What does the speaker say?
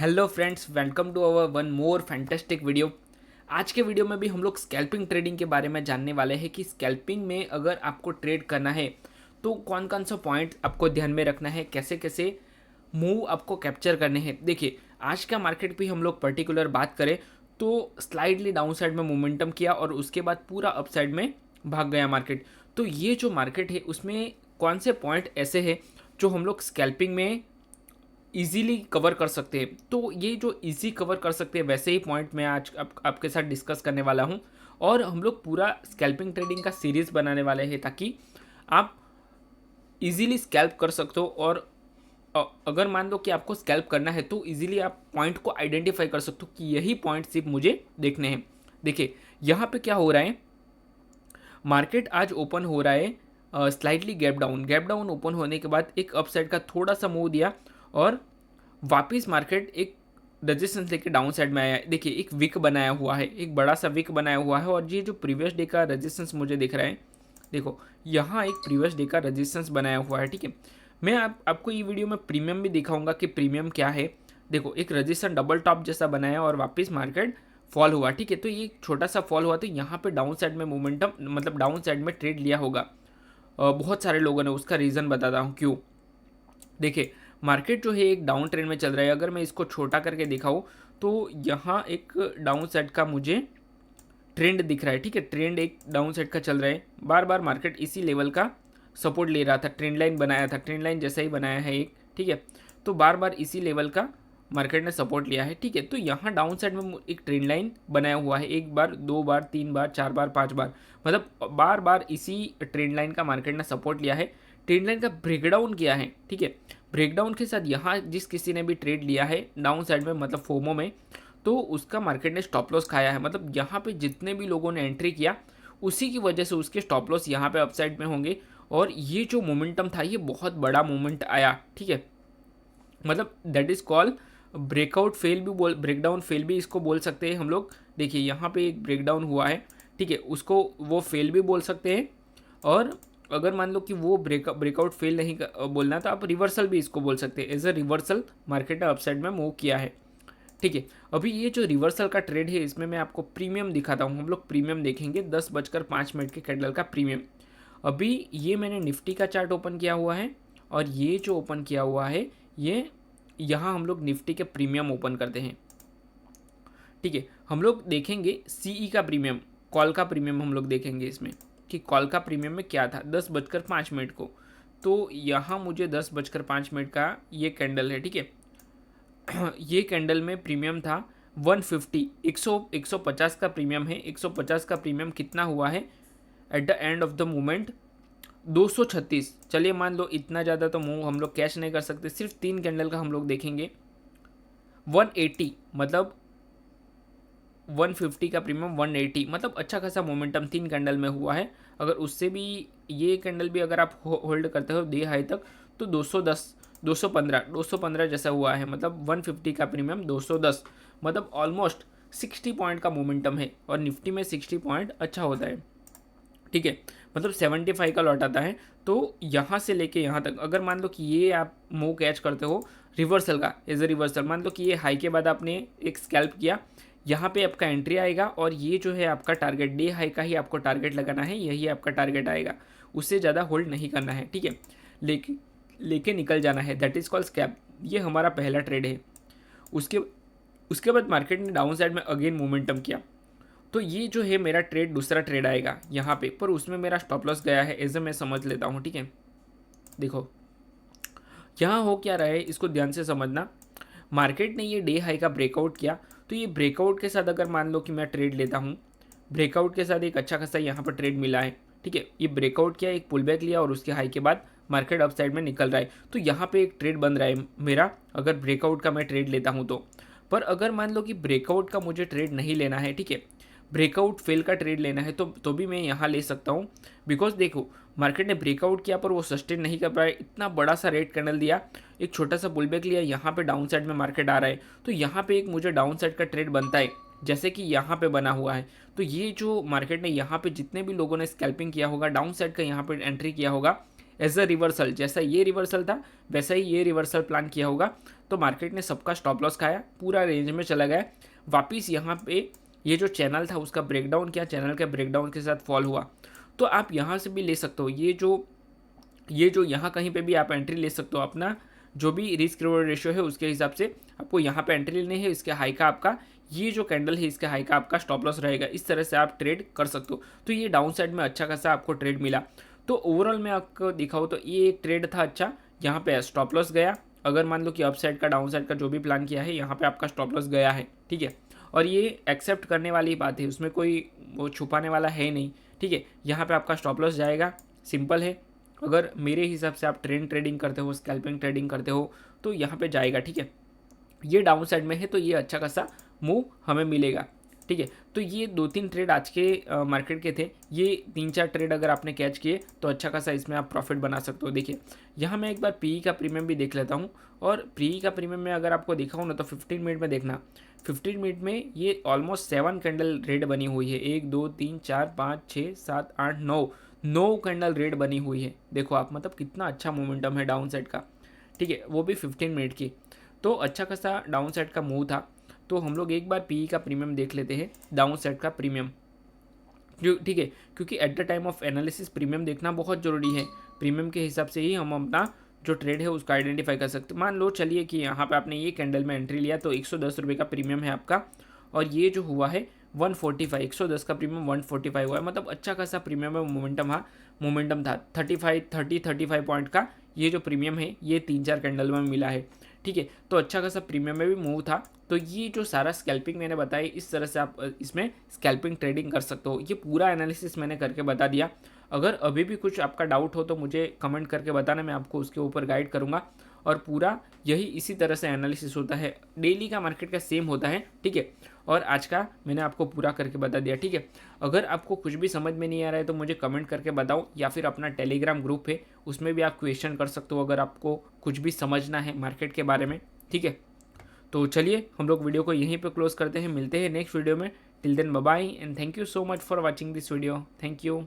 Hello friends, welcome to our one more fantastic video. आज के video में भी हम लोग स्कैल्पिंग ट्रेडिंग के बारे में जानने वाले हैं कि स्कैल्पिंग में अगर आपको ट्रेड करना है तो कौन कौन सा पॉइंट आपको ध्यान में रखना है, कैसे कैसे मूव आपको कैप्चर करने हैं। देखिए, आज का मार्केट भी हम लोग पर्टिकुलर बात करें तो स्लाइडली डाउन साइड में मोमेंटम किया और उसके बाद पूरा अप साइड में भाग गया मार्केट। तो ये जो मार्केट है उसमें कौन से पॉइंट ऐसे हैं जो हम लोग स्कैल्पिंग में इजीली कवर कर सकते हैं। तो ये जो इजी कवर कर सकते हैं वैसे ही पॉइंट मैं आज आपके साथ डिस्कस करने वाला हूँ। और हम लोग पूरा स्कैल्पिंग ट्रेडिंग का सीरीज़ बनाने वाले हैं ताकि आप इजीली स्कैल्प कर सकते हो। और अगर मान लो कि आपको स्कैल्प करना है तो इजीली आप पॉइंट को आइडेंटिफाई कर सकते हो कि यही पॉइंट सिर्फ मुझे देखने हैं। देखिए, यहाँ पे क्या हो रहा है, मार्केट आज ओपन हो रहा है स्लाइटली गैप डाउन ओपन होने के बाद एक अपसाइड का थोड़ा सा मूव दिया और वापस मार्केट एक रेजिस्टेंस लेके डाउन साइड में आया है। देखिए, एक विक बनाया हुआ है, एक बड़ा सा विक बनाया हुआ है। और ये जो प्रीवियस डे का रेजिस्टेंस मुझे दिख रहा है, देखो यहाँ एक प्रीवियस डे का रेजिस्टेंस बनाया हुआ है। ठीक है, मैं आपको ये वीडियो में प्रीमियम भी दिखाऊंगा कि प्रीमियम क्या है। देखो, एक रेजिस्टेंस डबल टॉप जैसा बनाया और वापस मार्केट फॉल हुआ। ठीक है, तो ये छोटा सा फॉल हुआ तो यहाँ पे डाउन साइड में मोमेंटम मतलब डाउन साइड में ट्रेड लिया होगा बहुत सारे लोगों ने। उसका रीज़न बताता हूँ क्यों। देखिए, मार्केट जो है एक डाउन ट्रेंड में चल रहा है। अगर मैं इसको छोटा करके दिखाऊँ तो यहाँ एक डाउन साइड का मुझे ट्रेंड दिख रहा है। ठीक है, ट्रेंड एक डाउन साइड का चल रहा है। बार बार मार्केट इसी लेवल का सपोर्ट ले रहा था, ट्रेंड लाइन बनाया था, ट्रेंड लाइन जैसा ही बनाया है एक। ठीक है, तो बार बार इसी लेवल का मार्केट ने सपोर्ट लिया है। ठीक है, तो यहाँ डाउन साइड में एक ट्रेंड लाइन बनाया हुआ है, एक बार, दो बार, तीन बार, चार बार, पांच बार, मतलब बार बार इसी ट्रेंड लाइन का मार्केट ने सपोर्ट लिया है। ट्रेंड लाइन का ब्रेकडाउन किया है। ठीक है, ब्रेकडाउन के साथ यहाँ जिस किसी ने भी ट्रेड लिया है डाउन साइड में मतलब फोमो में, तो उसका मार्केट ने स्टॉप लॉस खाया है। मतलब यहाँ पे जितने भी लोगों ने एंट्री किया उसी की वजह से उसके स्टॉप लॉस यहाँ पे अपसाइड में होंगे। और ये जो मोमेंटम था ये बहुत बड़ा मोमेंट आया। ठीक है, मतलब that is call breakout fail भी ब्रेकडाउन फेल भी इसको बोल सकते हैं हम लोग। देखिए, यहाँ पे एक ब्रेकडाउन हुआ है। ठीक है, उसको वो फेल भी बोल सकते हैं। और अगर मान लो कि वो ब्रेकआउट फेल नहीं बोलना तो आप रिवर्सल भी इसको बोल सकते हैं। एज अ रिवर्सल मार्केट ने अपसाइड में मूव किया है। ठीक है, अभी ये जो रिवर्सल का ट्रेड है इसमें मैं आपको प्रीमियम दिखाता हूँ। हम लोग प्रीमियम देखेंगे 10:05 के कैंडल का प्रीमियम। अभी ये मैंने निफ्टी का चार्ट ओपन किया हुआ है और ये जो ओपन किया हुआ है ये यहाँ हम लोग निफ्टी के प्रीमियम ओपन करते हैं। ठीक है, हम लोग देखेंगे सीई का प्रीमियम, कॉल का प्रीमियम हम लोग देखेंगे इसमें कि कॉल का प्रीमियम में क्या था 10:05 को। तो यहाँ मुझे 10:05 का ये कैंडल है। ठीक है, ये कैंडल में प्रीमियम था 150, 150 का प्रीमियम है। 150 का प्रीमियम कितना हुआ है at the end of the movement? 236। चलिए मान लो इतना ज़्यादा तो मूव हम लोग कैश नहीं कर सकते, सिर्फ 3 कैंडल का हम लोग देखेंगे। 180 मतलब 150 का प्रीमियम 180, मतलब अच्छा खासा मोमेंटम 3 कैंडल में हुआ है। अगर उससे भी ये कैंडल भी अगर आप होल्ड करते हो डे हाई तक तो 210, 215 जैसा हुआ है। मतलब 150 का प्रीमियम 210, मतलब ऑलमोस्ट 60 पॉइंट का मोमेंटम है। और निफ्टी में 60 पॉइंट अच्छा होता है। ठीक है, मतलब 75 का लौट आता है। तो यहाँ से लेके यहाँ तक अगर मान लो कि ये आप मूव कैच करते हो रिवर्सल का, एज ए रिवर्सल मान लो कि ये हाई के बाद आपने एक स्कैल्प किया, यहाँ पे आपका एंट्री आएगा और ये जो है आपका टारगेट, डे हाई का ही आपको टारगेट लगाना है, यही आपका टारगेट आएगा, उससे ज़्यादा होल्ड नहीं करना है। ठीक है, लेके निकल जाना है, दैट इज़ कॉल्ड स्कैल्प। ये हमारा पहला ट्रेड है। उसके उसके बाद मार्केट ने डाउन साइड में अगेन मोमेंटम किया, तो ये जो है मेरा ट्रेड, दूसरा ट्रेड आएगा यहाँ पे, पर उसमें मेरा स्टॉप लॉस गया है, ऐसे मैं समझ लेता हूँ। ठीक है, देखो यहाँ हो क्या रहा है इसको ध्यान से समझना। मार्केट ने ये डे हाई का ब्रेकआउट किया, तो ये ब्रेकआउट के साथ अगर मान लो कि मैं ट्रेड लेता हूँ, ब्रेकआउट के साथ एक अच्छा खासा यहाँ पर ट्रेड मिला है। ठीक है, ये ब्रेकआउट किया, एक पुल बैक लिया और उसके हाई के बाद मार्केट अप साइड में निकल रहा है, तो यहाँ पे एक ट्रेड बन रहा है मेरा, अगर ब्रेकआउट का मैं ट्रेड लेता हूँ तो। पर अगर मान लो कि ब्रेकआउट का मुझे ट्रेड नहीं लेना है, ठीक है, ब्रेकआउट फेल का ट्रेड लेना है तो भी मैं यहाँ ले सकता हूँ। बिकॉज देखो, मार्केट ने ब्रेकआउट किया पर वो सस्टेन नहीं कर पाया, इतना बड़ा सा रेड कैंडल दिया, एक छोटा सा पुलबैक लिया, यहाँ पे डाउन साइड में मार्केट आ रहा है, तो यहाँ पे एक मुझे डाउन साइड का ट्रेड बनता है जैसे कि यहाँ पे बना हुआ है। तो ये जो मार्केट ने यहाँ पे जितने भी लोगों ने स्कैल्पिंग किया होगा डाउन साइड का, यहाँ पे एंट्री किया होगा, एज अ रिवर्सल, जैसा ये रिवर्सल था वैसा ही ये रिवर्सल प्लान किया होगा। तो मार्केट ने सबका स्टॉप लॉस खाया, पूरा रेंज में चला गया, वापिस यहाँ पे ये जो चैनल था उसका ब्रेकडाउन किया, चैनल के ब्रेकडाउन के साथ फॉल हुआ। तो आप यहाँ से भी ले सकते हो, ये जो यहाँ कहीं पे भी आप एंट्री ले सकते हो, अपना जो भी रिस्क रिवॉर्ड रेशियो है उसके हिसाब से आपको यहाँ पे एंट्री लेनी है। इसके हाई का आपका ये जो कैंडल है इसके हाई का आपका स्टॉप लॉस रहेगा, इस तरह से आप ट्रेड कर सकते हो। तो ये डाउन साइड में अच्छा खासा आपको ट्रेड मिला। तो ओवरऑल मैं आपको दिखाऊँ तो ये एक ट्रेड था अच्छा, यहाँ पे स्टॉप लॉस गया। अगर मान लो कि अप साइड का डाउन साइड का जो भी प्लान किया है यहाँ पे आपका स्टॉप लॉस गया है, ठीक है। और ये एक्सेप्ट करने वाली बात है, उसमें कोई वो छुपाने वाला है नहीं, ठीक है। यहाँ पे आपका स्टॉप लॉस जाएगा, सिंपल है। अगर मेरे हिसाब से आप ट्रेडिंग करते हो, स्कैल्पिंग ट्रेडिंग करते हो तो यहाँ पे जाएगा, ठीक है। ये डाउन साइड में है तो ये अच्छा खासा मूव हमें मिलेगा, ठीक है। तो ये 2-3 ट्रेड आज के मार्केट के थे। ये 3-4 ट्रेड अगर आपने कैच किए तो अच्छा खासा इसमें आप प्रॉफिट बना सकते हो। देखिए यहाँ मैं एक बार पीई का प्रीमियम भी देख लेता हूँ, और पीई का प्रीमियम में अगर आपको दिखाऊँ ना तो 15 मिनट में देखना, 15 मिनट में ये ऑलमोस्ट 7 कैंडल रेड बनी हुई है। 1 2 3 4 5 6 7 8 9 कैंडल रेड बनी हुई है। देखो आप, मतलब कितना अच्छा मोमेंटम है डाउन साइड का, ठीक है, वो भी 15 मिनट की। तो अच्छा खासा डाउन साइड का मूव था। तो हम लोग एक बार पीई का प्रीमियम देख लेते हैं, डाउन साइड का प्रीमियम, ठीक है, क्योंकि at the time of analysis premium देखना बहुत ज़रूरी है। प्रीमियम के हिसाब से ही हम अपना जो ट्रेड है उसका आइडेंटिफाई कर सकते हैं। मान लो चलिए कि यहाँ पे आपने ये कैंडल में एंट्री लिया तो 110 रुपये का प्रीमियम है आपका, और ये जो हुआ है 145, 110 का प्रीमियम 145 हुआ है, मतलब अच्छा खासा प्रीमियम है। मोमेंटम था 35 पॉइंट का, ये जो प्रीमियम है ये 3-4 कैंडल में मिला है, ठीक है। तो अच्छा खासा प्रीमियम में भी मूव था। तो ये जो सारा स्कैल्पिंग मैंने बताई, इस तरह से आप इसमें स्कैल्पिंग ट्रेडिंग कर सकते हो। ये पूरा एनालिसिस मैंने करके बता दिया। अगर अभी भी कुछ आपका डाउट हो तो मुझे कमेंट करके बताना, मैं आपको उसके ऊपर गाइड करूँगा। और पूरा यही इसी तरह से एनालिसिस होता है, डेली का मार्केट का सेम होता है, ठीक है। और आज का मैंने आपको पूरा करके बता दिया, ठीक है। अगर आपको कुछ भी समझ में नहीं आ रहा है तो मुझे कमेंट करके बताओ, या फिर अपना टेलीग्राम ग्रुप है उसमें भी आप क्वेश्चन कर सकते हो अगर आपको कुछ भी समझना है मार्केट के बारे में, ठीक है। तो चलिए हम लोग वीडियो को यहीं पे क्लोज करते हैं, मिलते हैं नेक्स्ट वीडियो में। Till then bye bye and thank you so much for watching this video, thank you.